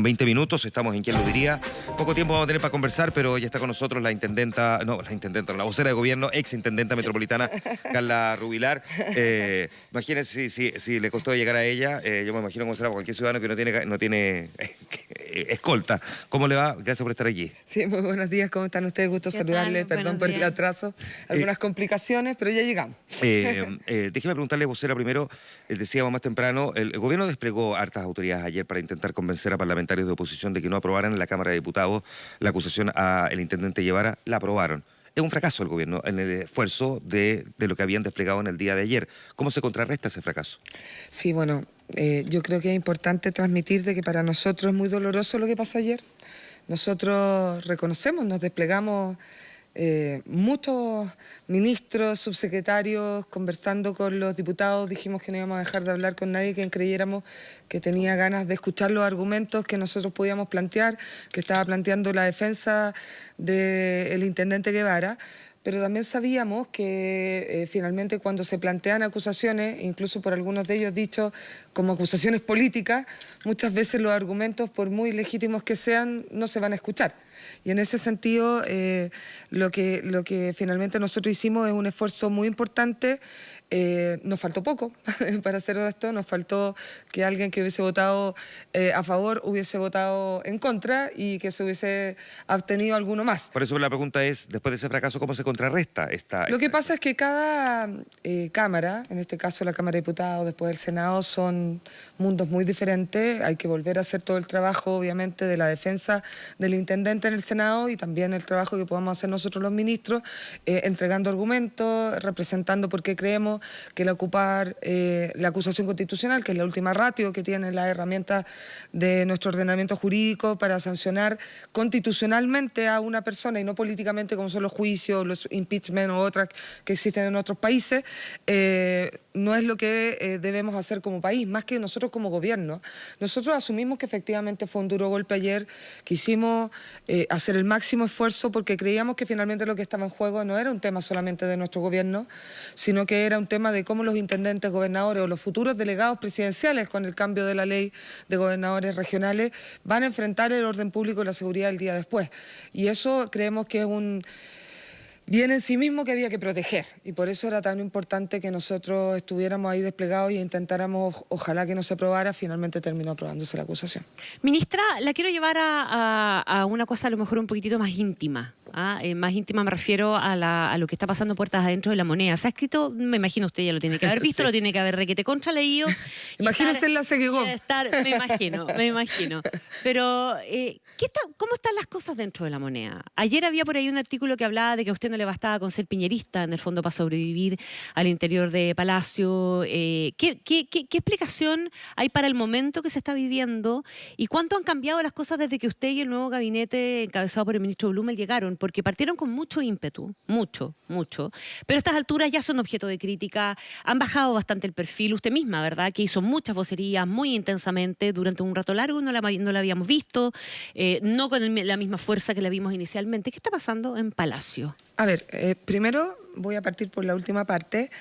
20 minutos, estamos en ¿Quién lo diría? Poco tiempo vamos a tener para conversar, pero ya está con nosotros la vocera de gobierno, ex intendenta metropolitana, Carla Rubilar. Imagínense si le costó llegar a ella, yo me imagino cómo será cualquier ciudadano que no tiene escolta. ¿Cómo le va? Gracias por estar aquí. Sí, muy buenos días, ¿cómo están ustedes? Gusto saludarles, perdón por el atraso, algunas complicaciones, pero ya llegamos. Déjeme preguntarle, vocera, primero, decíamos más temprano, el gobierno desplegó hartas autoridades ayer para intentar convencer a parlamentarios de oposición de que no aprobaran en la Cámara de Diputados la acusación al intendente Guevara. La aprobaron. Es un fracaso el gobierno en el esfuerzo de lo que habían desplegado en el día de ayer. ¿Cómo se contrarresta ese fracaso? Sí, bueno, yo creo que es importante transmitir de que para nosotros es muy doloroso lo que pasó ayer. Nosotros reconocemos, nos desplegamos muchos ministros, subsecretarios, conversando con los diputados, dijimos que no íbamos a dejar de hablar con nadie quien creyéramos que tenía ganas de escuchar los argumentos que nosotros podíamos plantear, que estaba planteando la defensa del intendente Guevara. Pero también sabíamos que finalmente cuando se plantean acusaciones, incluso por algunos de ellos dichos como acusaciones políticas, muchas veces los argumentos, por muy legítimos que sean, no se van a escuchar. Y en ese sentido, lo que finalmente nosotros hicimos es un esfuerzo muy importante. Nos faltó poco, para ser honesto, nos faltó que alguien que hubiese votado a favor hubiese votado en contra y que se hubiese abstenido alguno más. Por eso la pregunta es, después de ese fracaso, ¿cómo se contrarresta esta? Lo que pasa es que cada Cámara, en este caso la Cámara de Diputados, después del Senado, son mundos muy diferentes. Hay que volver a hacer todo el trabajo, obviamente, de la defensa del intendente en el Senado y también el trabajo que podamos hacer nosotros los ministros, entregando argumentos, representando por qué creemos que el ocupar la acusación constitucional, que es la última ratio que tiene las herramientas de nuestro ordenamiento jurídico para sancionar constitucionalmente a una persona y no políticamente como son los juicios, los impeachment o otras que existen en otros países, no es lo que debemos hacer como país, más que nosotros como gobierno. Nosotros asumimos que efectivamente fue un duro golpe ayer, quisimos hacer el máximo esfuerzo porque creíamos que finalmente lo que estaba en juego no era un tema solamente de nuestro gobierno, sino que era un tema de cómo los intendentes, gobernadores o los futuros delegados presidenciales con el cambio de la ley de gobernadores regionales van a enfrentar el orden público y la seguridad el día después. Y eso creemos que es un bien en sí mismo que había que proteger y por eso era tan importante que nosotros estuviéramos ahí desplegados y intentáramos, ojalá que no se aprobara, finalmente terminó aprobándose la acusación. Ministra, la quiero llevar a una cosa a lo mejor un poquitito más íntima. Más íntima me refiero a lo que está pasando puertas adentro de La Moneda. Se ha escrito, me imagino usted ya lo tiene que haber visto, sí. Lo tiene que haber requete contra leído. Imagínese en la Seguigó. Me imagino. Pero, ¿cómo están las cosas dentro de La Moneda? Ayer había por ahí un artículo que hablaba de que a usted no le bastaba con ser piñerista, en el fondo, para sobrevivir al interior de Palacio. ¿Qué explicación hay para el momento que se está viviendo? ¿Y cuánto han cambiado las cosas desde que usted y el nuevo gabinete encabezado por el ministro Blumel llegaron? Porque partieron con mucho ímpetu, mucho, pero a estas alturas ya son objeto de crítica, han bajado bastante el perfil, usted misma, ¿verdad?, que hizo muchas vocerías muy intensamente durante un rato largo, no la habíamos visto, no con la misma fuerza que la vimos inicialmente. ¿Qué está pasando en Palacio? A ver, primero voy a partir por la última parte.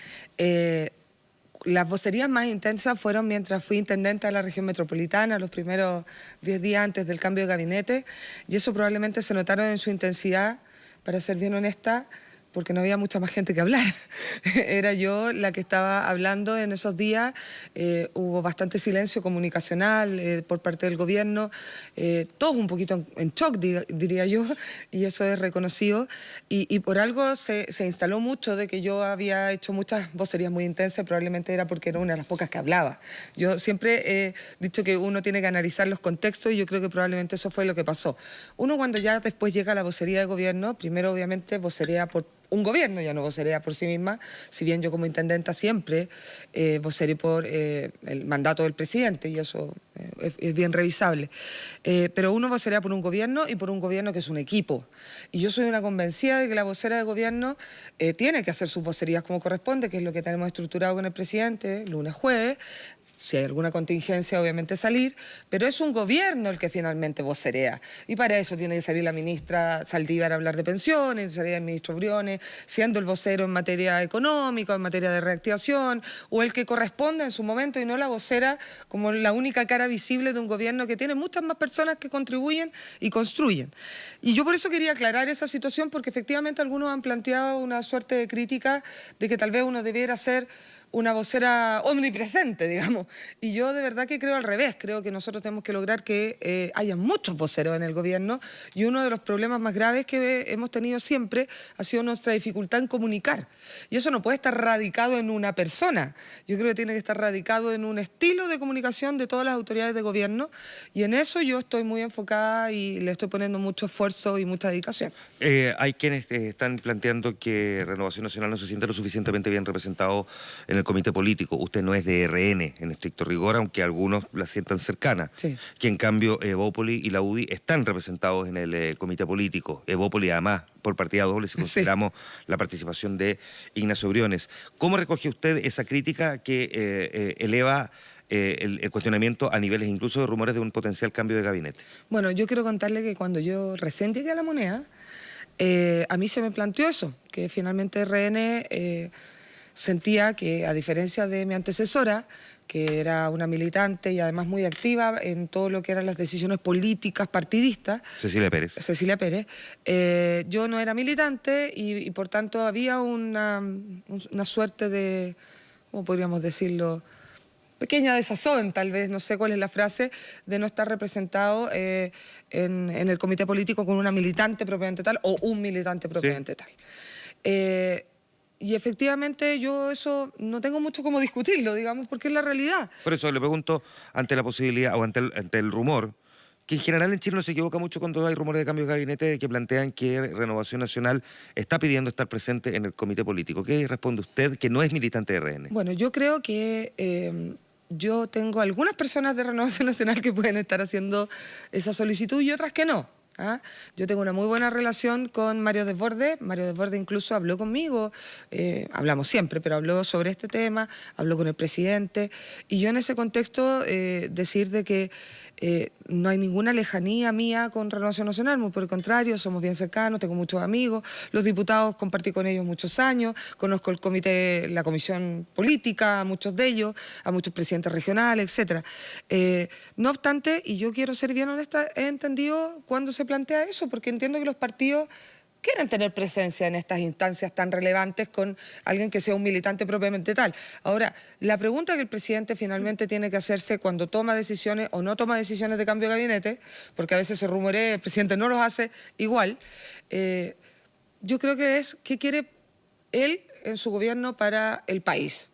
Las vocerías más intensas fueron mientras fui intendente de la región metropolitana, los primeros 10 días antes del cambio de gabinete, y eso probablemente se notaron en su intensidad, para ser bien honesta, porque no había mucha más gente que hablar. Era yo la que estaba hablando en esos días. Hubo bastante silencio comunicacional por parte del gobierno, todos un poquito en shock, diría yo, y eso es reconocido. Y por algo se instaló mucho de que yo había hecho muchas vocerías muy intensas, probablemente era porque era una de las pocas que hablaba. Yo siempre he dicho que uno tiene que analizar los contextos y yo creo que probablemente eso fue lo que pasó. Uno cuando ya después llega a la vocería de gobierno, primero obviamente vocería por un gobierno, ya no vocería por sí misma, si bien yo como intendenta siempre voceré por el mandato del presidente y eso es bien revisable. Pero uno vocería por un gobierno y por un gobierno que es un equipo. Y yo soy una convencida de que la vocera de gobierno tiene que hacer sus vocerías como corresponde, que es lo que tenemos estructurado con el presidente, lunes, jueves, si hay alguna contingencia, obviamente salir, pero es un gobierno el que finalmente vocerea. Y para eso tiene que salir la ministra Saldívar a hablar de pensiones, salir el ministro Briones, siendo el vocero en materia económica, en materia de reactivación, o el que corresponda en su momento y no la vocera como la única cara visible de un gobierno que tiene muchas más personas que contribuyen y construyen. Y yo por eso quería aclarar esa situación, porque efectivamente algunos han planteado una suerte de crítica de que tal vez uno debiera ser una vocera omnipresente, digamos. Y yo de verdad que creo al revés. Creo que nosotros tenemos que lograr que haya muchos voceros en el gobierno, y uno de los problemas más graves que hemos tenido siempre ha sido nuestra dificultad en comunicar. Y eso no puede estar radicado en una persona. Yo creo que tiene que estar radicado en un estilo de comunicación de todas las autoridades de gobierno, y en eso yo estoy muy enfocada y le estoy poniendo mucho esfuerzo y mucha dedicación. Hay quienes están planteando que Renovación Nacional no se siente lo suficientemente bien representado en el comité político. Usted no es de RN en estricto rigor, aunque algunos la sientan cercana. Sí. Que en cambio Evópoli y la UDI están representados en el comité político. Evópoli además por partida doble si consideramos la participación de Ignacio Briones. ¿Cómo recoge usted esa crítica que eleva el cuestionamiento a niveles incluso de rumores de un potencial cambio de gabinete? Bueno, yo quiero contarle que cuando yo recién llegué a La Moneda, a mí se me planteó eso, que finalmente RN sentía que, a diferencia de mi antecesora, que era una militante y además muy activa en todo lo que eran las decisiones políticas partidistas, Cecilia Pérez, yo no era militante y por tanto había una suerte de, ¿cómo podríamos decirlo?, pequeña desazón, tal vez, no sé cuál es la frase, de no estar representado en el comité político con una militante propiamente tal o un militante propiamente tal. Y efectivamente yo eso no tengo mucho cómo discutirlo, digamos, porque es la realidad. Por eso le pregunto, ante la posibilidad o ante el rumor, que en general en Chile no se equivoca mucho cuando hay rumores de cambio de gabinete que plantean que Renovación Nacional está pidiendo estar presente en el comité político. ¿Qué responde usted, que no es militante de RN? Bueno, yo creo que yo tengo algunas personas de Renovación Nacional que pueden estar haciendo esa solicitud y otras que no. ¿Ah? Yo tengo una muy buena relación con Mario Desbordes. Mario Desbordes incluso habló conmigo, hablamos siempre, pero habló sobre este tema, habló con el presidente, y yo en ese contexto decir de que no hay ninguna lejanía mía con Renovación Nacional, muy por el contrario, somos bien cercanos, tengo muchos amigos, los diputados compartí con ellos muchos años, conozco el comité, la comisión política, a muchos de ellos, a muchos presidentes regionales, etc. No obstante, y yo quiero ser bien honesta, he entendido cuando se plantea eso, porque entiendo que los partidos quieren tener presencia en estas instancias tan relevantes con alguien que sea un militante propiamente tal. Ahora, la pregunta que el presidente finalmente tiene que hacerse cuando toma decisiones o no toma decisiones de cambio de gabinete, porque a veces se rumorea, el presidente no los hace igual, yo creo que es qué quiere él en su gobierno para el país.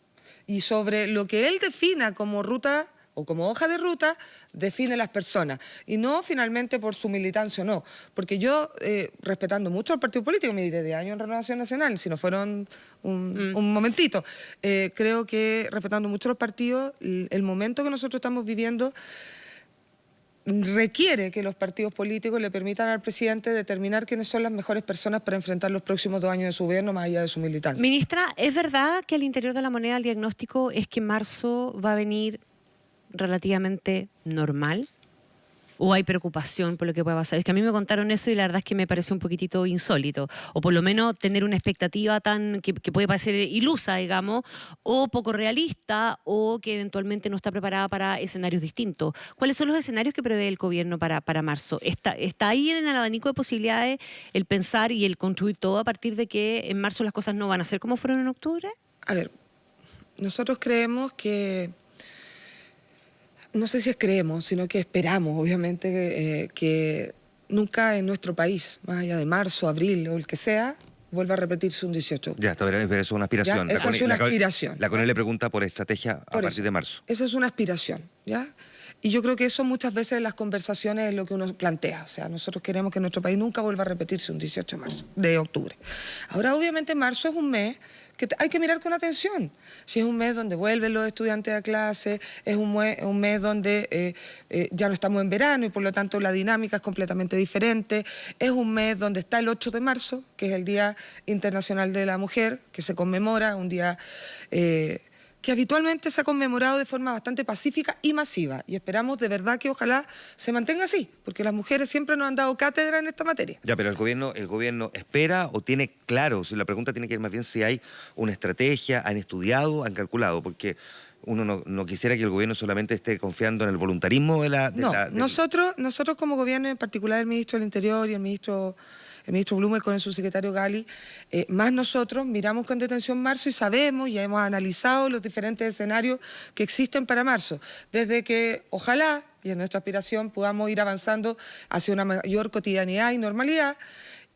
Y sobre lo que él defina como ruta o como hoja de ruta, define las personas. Y no finalmente por su militancia o no. Porque yo, respetando mucho al partido político, me diré de años en Renovación Nacional, si no fueron un momentito, creo que respetando mucho los partidos, el momento que nosotros estamos viviendo requiere que los partidos políticos le permitan al presidente determinar quiénes son las mejores personas para enfrentar los próximos 2 años de su gobierno, más allá de su militancia. Ministra, ¿es verdad que al interior de La Moneda el diagnóstico es que marzo va a venir relativamente normal? ¿O hay preocupación por lo que pueda pasar? Es que a mí me contaron eso y la verdad es que me pareció un poquitito insólito. O por lo menos tener una expectativa tan que puede parecer ilusa, digamos, o poco realista, o que eventualmente no está preparada para escenarios distintos. ¿Cuáles son los escenarios que prevé el gobierno para marzo? ¿Está ahí en el abanico de posibilidades el pensar y el construir todo a partir de que en marzo las cosas no van a ser como fueron en octubre? A ver, nosotros creemos que... No sé si es creemos, sino que esperamos, obviamente, que nunca en nuestro país, más allá de marzo, abril o el que sea, vuelva a repetirse un 18. Ya, pero eso es una aspiración. ¿Ya? Esa es una aspiración. La CONE le pregunta por estrategia a partir de marzo. Esa es una aspiración, ¿ya? Y yo creo que eso muchas veces en las conversaciones es lo que uno plantea. O sea, nosotros queremos que nuestro país nunca vuelva a repetirse un 18 de octubre. Ahora, obviamente, marzo es un mes que hay que mirar con atención. Si es un mes donde vuelven los estudiantes a clase, es un mes donde ya no estamos en verano y por lo tanto la dinámica es completamente diferente, es un mes donde está el 8 de marzo, que es el Día Internacional de la Mujer, que se conmemora, un día que habitualmente se ha conmemorado de forma bastante pacífica y masiva. Y esperamos de verdad que ojalá se mantenga así, porque las mujeres siempre nos han dado cátedra en esta materia. Ya, pero el gobierno espera o tiene claro, si la pregunta tiene que ir más bien si hay una estrategia, han estudiado, han calculado, porque uno no quisiera que el gobierno solamente esté confiando en el voluntarismo de la... Nosotros como gobierno, en particular el ministro del Interior y el ministro Blumel con el subsecretario Gali, más nosotros miramos con detención marzo y sabemos, ya hemos analizado los diferentes escenarios que existen para marzo, desde que ojalá, y es nuestra aspiración, podamos ir avanzando hacia una mayor cotidianidad y normalidad,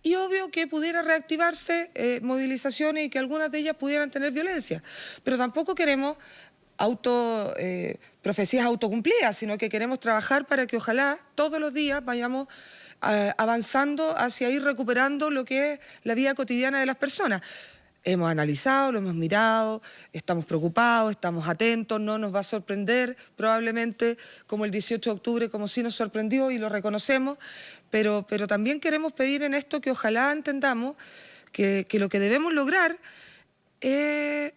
y obvio que pudiera reactivarse movilizaciones y que algunas de ellas pudieran tener violencia, pero tampoco queremos profecías autocumplidas, sino que queremos trabajar para que ojalá todos los días vayamos avanzando hacia ir recuperando lo que es la vida cotidiana de las personas. Hemos analizado, lo hemos mirado, estamos preocupados, estamos atentos, no nos va a sorprender probablemente como el 18 de octubre, como sí nos sorprendió y lo reconocemos, pero también queremos pedir en esto que ojalá entendamos que lo que debemos lograr es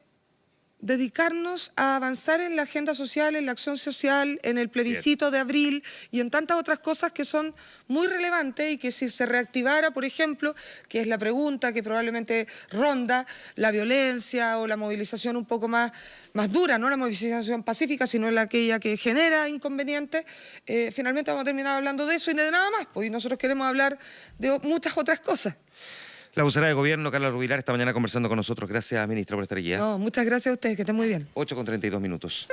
dedicarnos a avanzar en la agenda social, en la acción social, en el plebiscito de abril y en tantas otras cosas que son muy relevantes y que si se reactivara, por ejemplo, que es la pregunta que probablemente ronda, la violencia o la movilización un poco más dura, no la movilización pacífica, sino aquella que genera inconvenientes, finalmente vamos a terminar hablando de eso y de nada más, pues nosotros queremos hablar de muchas otras cosas. La vocera de gobierno, Carla Rubilar, esta mañana conversando con nosotros. Gracias, ministra, por estar aquí. No, muchas gracias a ustedes, que estén muy bien. 8:32 minutos.